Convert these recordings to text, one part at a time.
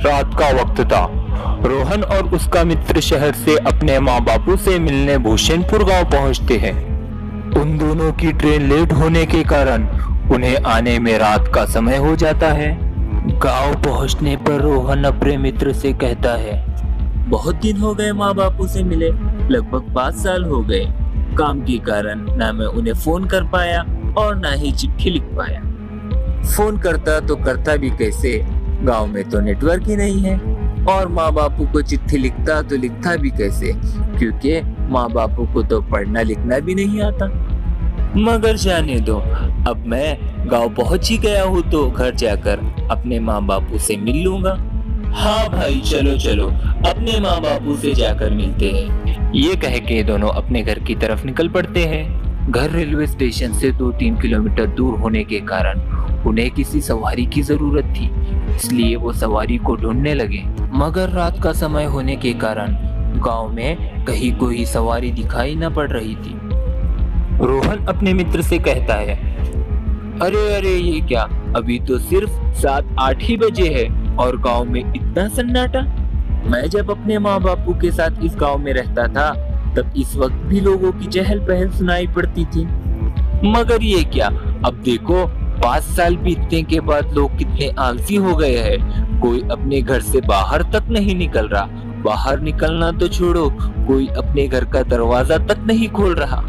रात का वक्त था। रोहन और उसका मित्र शहर से अपने माँ बापू से मिलने भूषणपुर गांव पहुंचते हैं। उन दोनों की ट्रेन लेट होने के कारण उन्हें आने में रात का समय हो जाता है। गांव पहुंचने पर रोहन अपने मित्र से कहता है, बहुत दिन हो गए माँ बापू से मिले, लगभग 5 साल हो गए। काम के कारण ना मैं उन्हें फोन कर पाया और ना ही चिट्ठी लिख पाया। फोन करता तो करता भी कैसे, गांव में तो नेटवर्क ही नहीं है, और माँ बापू को चिट्ठी लिखता तो लिखता भी कैसे, क्योंकि माँ बापू को तो पढ़ना लिखना भी नहीं आता। मगर जाने दो, अब मैं गांव पहुंच ही गया हूँ तो घर जाकर अपने माँ बापू से मिल लूंगा। हाँ भाई, चलो चलो अपने माँ बापू से जाकर मिलते हैं। ये कह के दोनों अपने घर की तरफ निकल पड़ते हैं। घर रेलवे स्टेशन से 2-3 किलोमीटर दूर होने के कारण उन्हें किसी सवारी की जरूरत थी, इसलिए वो सवारी को ढूंढने लगे। मगर रात का समय होने के कारण गांव में कहीं कोई सवारी दिखाई न पड़ रही थी। रोहन अपने मित्र से कहता है, अरे अरे, ये क्या, अभी तो सिर्फ 7-8 ही बजे है और गांव में इतना सन्नाटा। मैं जब अपने माँ बापू के साथ इस गांव में रहता था तब इस वक्त भी लोगों की चहल पहल सुनाई पड़ती थी। मगर ये क्या, अब देखो 5 साल बीतने के बाद लोग कितने आलसी हो गए हैं। कोई अपने घर से बाहर तक नहीं निकल रहा, बाहर निकलना तो छोड़ो, कोई अपने घर का दरवाजा तक नहीं खोल रहा।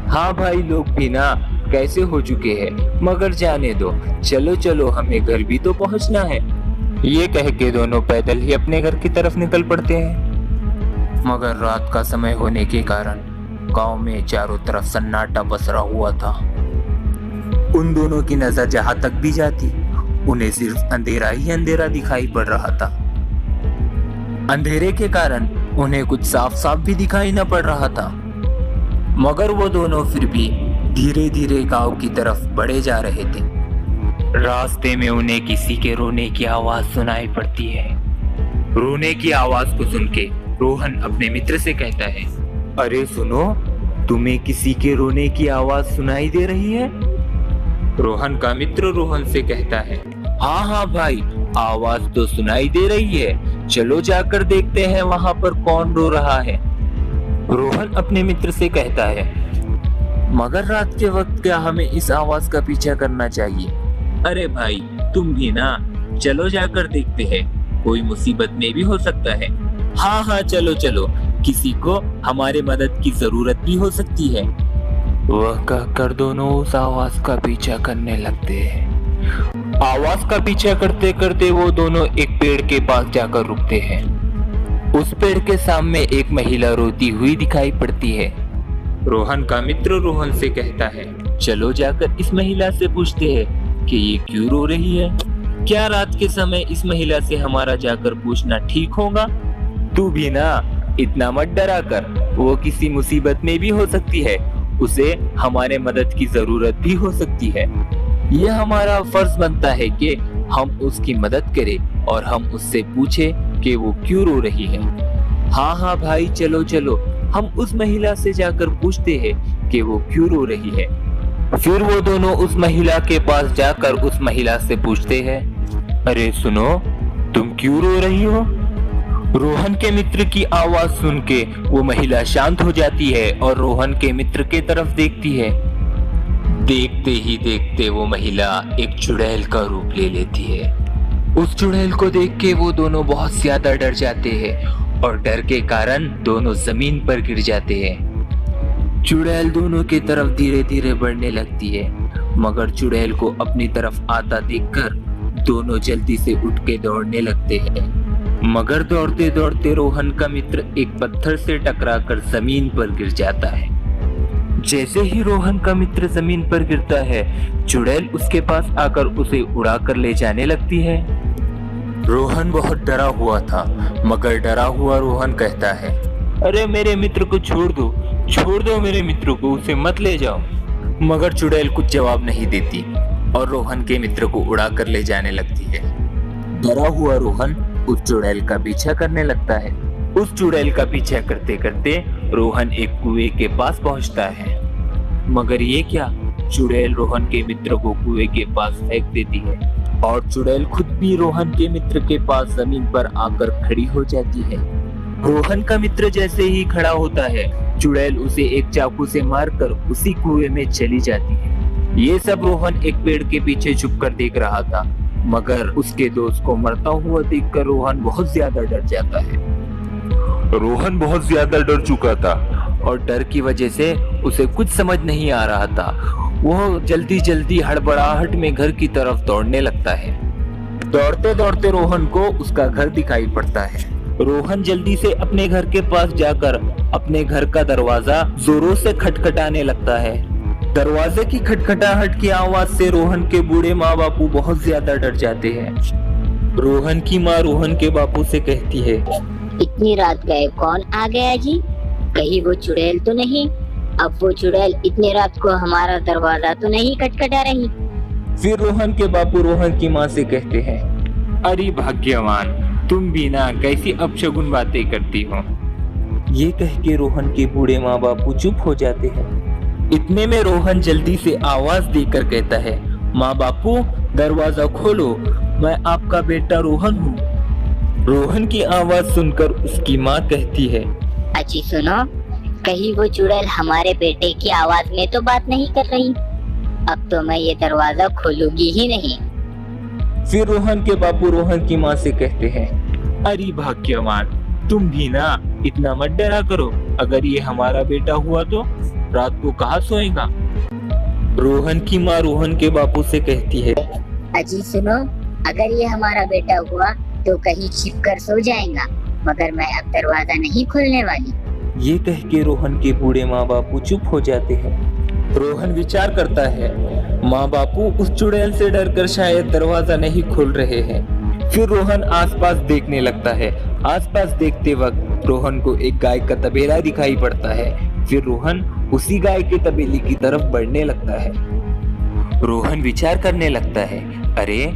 हाँ भाई, लोग भी ना कैसे हो चुके हैं। मगर जाने दो, चलो चलो हमें घर भी तो पहुंचना है। ये कह के दोनों पैदल ही अपने घर की तरफ निकल पड़ते हैं। मगर रात का समय होने के कारण गांव में चारों तरफ सन्नाटा पसरा हुआ था। उन दोनों की नजर जहां तक भी जाती, उन्हें सिर्फ अंधेरा ही अंधेरा दिखाई पड़ रहा था। अंधेरे के कारण उन्हें कुछ साफ साफ भी दिखाई न पड़ रहा था। मगर वो दोनों फिर भी धीरे धीरे गांव की तरफ बढ़े जा रहे थे। रास्ते में उन्हें किसी के रोने की आवाज सुनाई पड़ती है। रोने की आवाज को सुन के रोहन अपने मित्र से कहता है, अरे सुनो, तुम्हें किसी के रोने की आवाज सुनाई दे रही है? रोहन का मित्र रोहन से कहता है, हाँ हाँ भाई, आवाज तो सुनाई दे रही है, चलो जाकर देखते हैं वहां पर कौन रो रहा है। रोहन अपने मित्र से कहता है, मगर रात के वक्त क्या हमें इस आवाज का पीछा करना चाहिए? अरे भाई, तुम भी ना, चलो जाकर देखते हैं, कोई मुसीबत में भी हो सकता है। हाँ हाँ, चलो चलो, किसी को हमारे मदद की जरूरत भी हो सकती है। वह कहकर दोनों उस आवाज का पीछा करने लगते हैं। आवाज का पीछा करते करते वो दोनों एक पेड़ के पास जाकर रुकते हैं। उस पेड़ के सामने एक महिला रोती हुई दिखाई पड़ती है। रोहन का मित्र रोहन से कहता है, चलो जाकर इस महिला से पूछते हैं कि ये क्यों रो रही है। क्या रात के समय इस महिला से हमारा जाकर पूछना ठीक होगा? तू भी ना इतना मत डरा कर, वो किसी मुसीबत में भी हो सकती है, उसे हमारे मदद की जरूरत भी हो सकती है। यह हमारा फर्ज बनता है कि हम उसकी मदद करें और हम उससे पूछें कि वो क्यों रो रही है। हाँ हाँ भाई, चलो चलो, हम उस महिला से जाकर पूछते हैं कि वो क्यों रो रही है। फिर वो दोनों उस महिला के पास जाकर उस महिला से पूछते हैं, अरे सुनो, तुम क्यों रो रही हो? रोहन के मित्र की आवाज सुन के वो महिला शांत हो जाती है और रोहन के मित्र के तरफ देखती है। देखते ही देखते वो महिला एक चुड़ैल का रूप ले लेती है। उस चुड़ैल को देख के वो दोनों बहुत ज्यादा डर जाते हैं और डर के कारण दोनों जमीन पर गिर जाते हैं। चुड़ैल दोनों की तरफ धीरे धीरे बढ़ने लगती है, मगर चुड़ैल को अपनी तरफ आता देखकर दोनों जल्दी से उठ के दौड़ने लगते हैं। मगर दौड़ते दौड़ते रोहन का मित्र एक पत्थर से टकराकर जमीन पर गिर जाता है। जैसे ही रोहन का मित्र जमीन पर गिरता है, चुड़ैल उसके पास आकर उसे उड़ा कर ले जाने लगती है। रोहन बहुत डरा हुआ था, मगर डरा हुआ रोहन कहता है, अरे मेरे मित्र को छोड़ दो मेरे मित्र को, उसे मत ले जाओ। मगर चुड़ैल कुछ जवाब नहीं देती और रोहन के मित्र को उड़ा कर ले जाने लगती है। डरा हुआ रोहन उस चुड़ैल का पीछा करने लगता है। उस चुड़ैल का पीछा करते करते रोहन एक कुएं के पास पहुंचता है। मगर ये क्या, चुड़ैल रोहन के मित्र को कुएं के पास फेंक देती है। और चुड़ैल खुद भी रोहन के मित्र के पास जमीन पर आकर खड़ी हो जाती है। रोहन का मित्र जैसे ही खड़ा होता है, चुड़ैल उसे एक चाकू से मारकर उसी कुएं में चली जाती है। ये सब रोहन एक पेड़ के पीछे छुपकर देख रहा था, मगर उसके दोस्त को मरता हुआ देखकर रोहन बहुत ज्यादा डर जाता है। रोहन बहुत ज्यादा डर चुका था और डर की वजह से उसे कुछ समझ नहीं आ रहा था। वो जल्दी जल्दी हड़बड़ाहट में घर की तरफ दौड़ने लगता है। दौड़ते दौड़ते रोहन को उसका घर दिखाई पड़ता है। रोहन जल्दी से अपने घर के पास जाकर अपने घर का दरवाजा जोरों से खटखटाने लगता है। दरवाजे की खटखटाहट की आवाज से रोहन के बूढ़े माँ बापू बहुत ज्यादा डर जाते हैं। रोहन की माँ रोहन के बापू से कहती है, इतनी रात गए कौन आ गया जी? कहीं वो चुड़ैल तो नहीं? अब वो चुड़ैल इतनी रात को हमारा दरवाजा तो नहीं खटखटा रही? फिर रोहन के बापू रोहन की माँ से कहते हैं, अरे भाग्यवान, तुम भी ना कैसी अपशगुन बातें करती हो। ये कह के रोहन के बूढ़े माँ बापू चुप हो जाते हैं। इतने में रोहन जल्दी से आवाज देकर कहता है, माँ बापू दरवाजा खोलो, मैं आपका बेटा रोहन हूँ। रोहन की आवाज सुनकर उसकी माँ कहती है, अच्छी सुनो, कहीं वो चुड़ैल हमारे बेटे की आवाज में तो बात नहीं कर रही? अब तो मैं ये दरवाजा खोलूंगी ही नहीं। फिर रोहन के बापू रोहन की माँ से कहते हैं, अरे भाग्यवान, तुम भी ना इतना मत डरा करो। अगर ये हमारा बेटा हुआ तो रात को कहाँ सोएगा। रोहन की माँ रोहन के बापू से कहती है, अजी सुनो, अगर ये हमारा बेटा हुआ तो कहीं छिप कर सो जाएगा, मगर मैं अब दरवाजा नहीं खोलने वाली। ये कह के रोहन के बूढ़े माँ बापू चुप हो जाते हैं। रोहन विचार करता है, माँ बापू उस चुड़ैल से डरकर शायद दरवाजा नहीं खोल रहे हैं। फिर रोहन आसपास देखने लगता है। आसपास देखते वक्त रोहन को एक गाय का तबेला दिखाई पड़ता है। फिर रोहन उसी गाय के तबेले की तरफ बढ़ने लगता है। रोहन विचार करने लगता है, अरे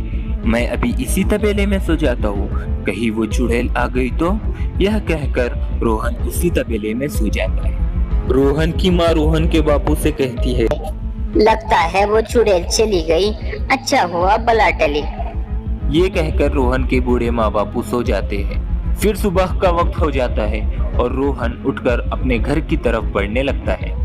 मैं अभी इसी तबेले में सो जाता हूँ, कहीं वो चुड़ैल आ गई तो। यह कहकर रोहन उसी तबेले में सो जाता है। रोहन की माँ रोहन के बापू से कहती है, लगता है वो चुड़ैल चली गई, अच्छा हुआ बला टली। ये कहकर रोहन के बूढ़े माँ बापू सो जाते हैं। फिर सुबह का वक्त हो जाता है और रोहन उठकर अपने घर की तरफ बढ़ने लगता है।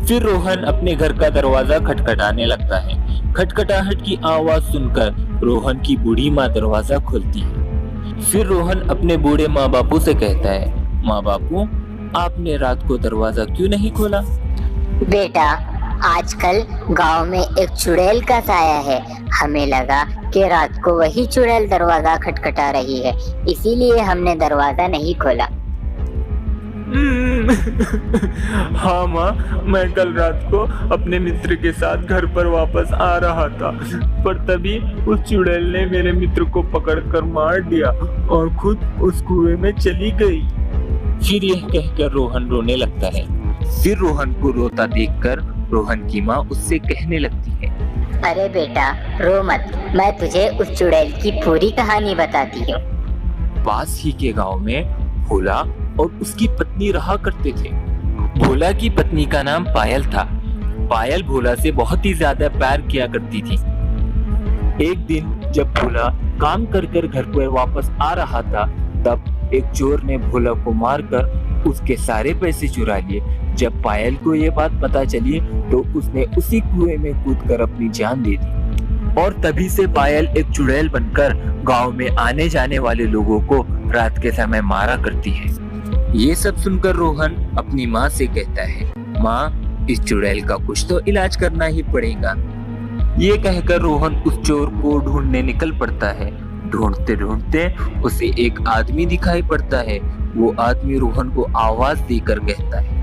फिर रोहन अपने घर का दरवाजा खटखटाने लगता है। खटखटाहट की आवाज सुनकर रोहन की बूढ़ी माँ दरवाजा खोलती है। फिर रोहन अपने बूढ़े माँ बापू से कहता है, माँ बापू आपने रात को दरवाजा क्यों नहीं खोला? बेटा, आजकल गांव में एक चुड़ैल का साया है, हमें लगा कि रात को वही चुड़ैल दरवाजा खटखटा रही है, इसीलिए हमने दरवाजा नहीं खोला। हाँ माँ, मैं कल रात को अपने मित्र के साथ घर पर वापस आ रहा था, पर तभी उस चुड़ैल ने मेरे मित्र को पकड़कर मार दिया और खुद उस कुएं में चली गई। फिर यह कहकर रोहन रोने लगता है। फिर रोहन को रोता देखकर रोहन की माँ उससे कहने लगती है, अरे बेटा रो मत, मैं तुझे उस चुड़ैल की पूरी कहानी बताती हूँ। पास ही के गांव में भोला और उसकी पत्नी रहा करते थे। भोला की पत्नी का नाम पायल था। पायल भोला से बहुत ही ज्यादा प्यार किया करती थी। एक दिन जब भोला काम कर कर घर पर वापस आ रहा था, तब एक चोर ने भोला को मारकर उसके सारे पैसे चुरा लिए। जब पायल को ये बात पता चली तो उसने उसी कुएं में कूदकर अपनी जान दे दी। और तभी से पायल एक चुड़ैल बनकर गांव में आने जाने वाले लोगों को रात के समय मारा करती है। ये सब सुनकर रोहन अपनी माँ से कहता है, माँ इस चुड़ैल का कुछ तो इलाज करना ही पड़ेगा। ये कहकर रोहन उस चोर को ढूंढने निकल पड़ता है। ढूंढते ढूंढते उसे एक आदमी दिखाई पड़ता है। वो आदमी रोहन को आवाज देकर कहता है,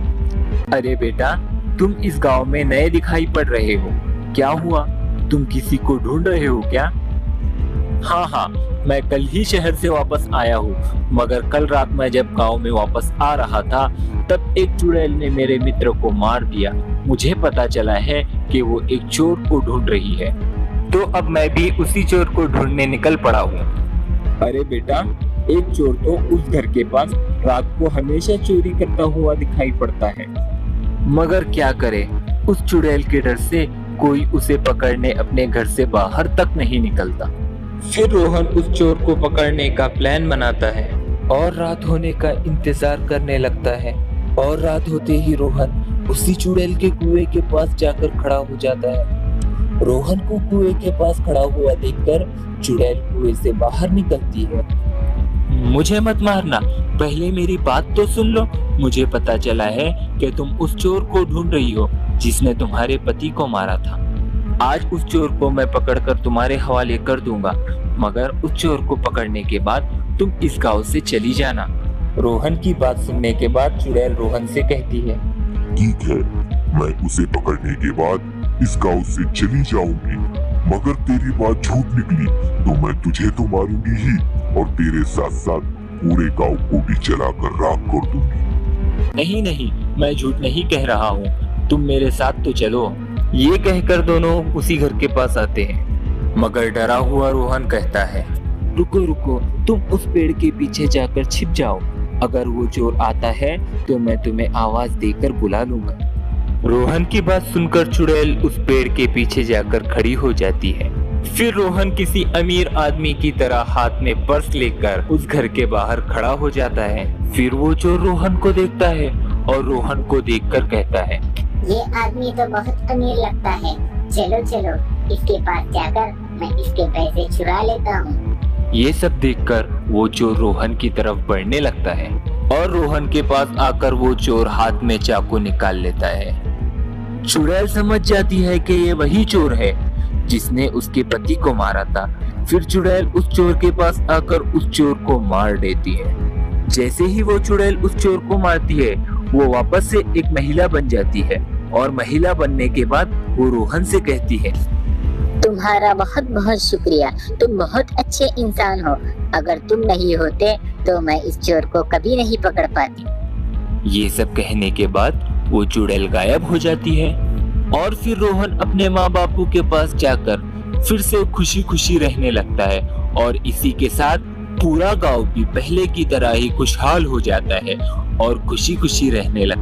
अरे बेटा तुम इस गांव में नए दिखाई पड़ रहे हो, क्या हुआ, तुम किसी को ढूंढ रहे हो क्या? हाँ, मैं कल ही शहर से वापस आया हूँ, मगर कल रात मैं जब गांव में वापस आ रहा था तब एक चुड़ैल ने मेरे मित्र को मार दिया। मुझे पता चला है कि वो एक चोर को ढूंढ रही है, तो अब मैं भी उसी चोर को ढूंढने निकल पड़ा हूँ। अरे बेटा, एक चोर तो उस घर के पास रात को हमेशा चोरी करता हुआ दिखाई पड़ता है, मगर क्या करे, उस चुड़ैल के डर से कोई उसे पकड़ने अपने घर से बाहर तक नहीं निकलता। फिर रोहन उस चोर को पकड़ने का प्लान बनाता है और रात होने का इंतजार करने लगता है। और रात होते ही रोहन उसी चुड़ैल के कुएं के पास जाकर खड़ा हो जाता है। रोहन को कुएं के पास खड़ा हुआ देखकर चुड़ैल कुएं से बाहर निकलती है। मुझे मत मारना, पहले मेरी बात तो सुन लो। मुझे पता चला है कि तुम उस चोर को ढूंढ रही हो जिसने तुम्हारे पति को मारा था। आज उस चोर को मैं पकड़कर तुम्हारे हवाले कर दूंगा, मगर उस चोर को पकड़ने के बाद तुम इस गांव से चली जाना। रोहन की बात सुनने के बाद चुड़ैल रोहन से कहती है, ठीक है, मैं उसे पकड़ने के बाद इस गांव से चली जाऊंगी, मगर तेरी बात झूठ निकली तो मैं तुझे तो मारूंगी ही और तेरे साथ साथ पूरे गांव को भी जलाकर राख कर दूंगी। नहीं नहीं, मैं झूठ नहीं कह रहा हूँ, तुम मेरे साथ तो चलो। ये कहकर दोनों उसी घर के पास आते हैं, मगर डरा हुआ रोहन कहता है, रुको रुको, तुम उस पेड़ के पीछे जाकर छिप जाओ। अगर वो चोर आता है तो मैं तुम्हें आवाज देकर बुला लूंगा। रोहन की बात सुनकर चुड़ैल उस पेड़ के पीछे जाकर खड़ी हो जाती है। फिर रोहन किसी अमीर आदमी की तरह हाथ में पर्स लेकर उस घर के बाहर खड़ा हो जाता है। फिर वो चोर रोहन को देखता है और रोहन को देखकर कहता है, ये आदमी तो बहुत अमीर लगता है, चलो चलो इसके पास जाकर मैं इसके पैसे चुरा लेता हूँ। ये सब देखकर वो चोर रोहन की तरफ बढ़ने लगता है और रोहन के पास आकर वो चोर हाथ में चाकू निकाल लेता है। चुड़ैल समझ जाती है कि ये वही चोर है जिसने उसके पति को मारा था। फिर चुड़ैल उस चोर के पास आकर उस चोर को मार देती है। जैसे ही वो चुड़ैल उस चोर को मारती है, वो वापस से एक महिला बन जाती है और महिला बनने के बाद वो रोहन से कहती है, तुम्हारा बहुत बहुत शुक्रिया, तुम बहुत अच्छे इंसान हो। अगर तुम नहीं होते तो मैं इस चोर को कभी नहीं पकड़ पाती। ये सब कहने के बाद वो चुड़ैल गायब हो जाती है और फिर रोहन अपने माँ बापू के पास जाकर फिर से खुशी खुशी रहने लगता है और इसी के साथ पूरा गांव भी पहले की तरह ही खुशहाल हो जाता है और खुशी खुशी रहने लगता है।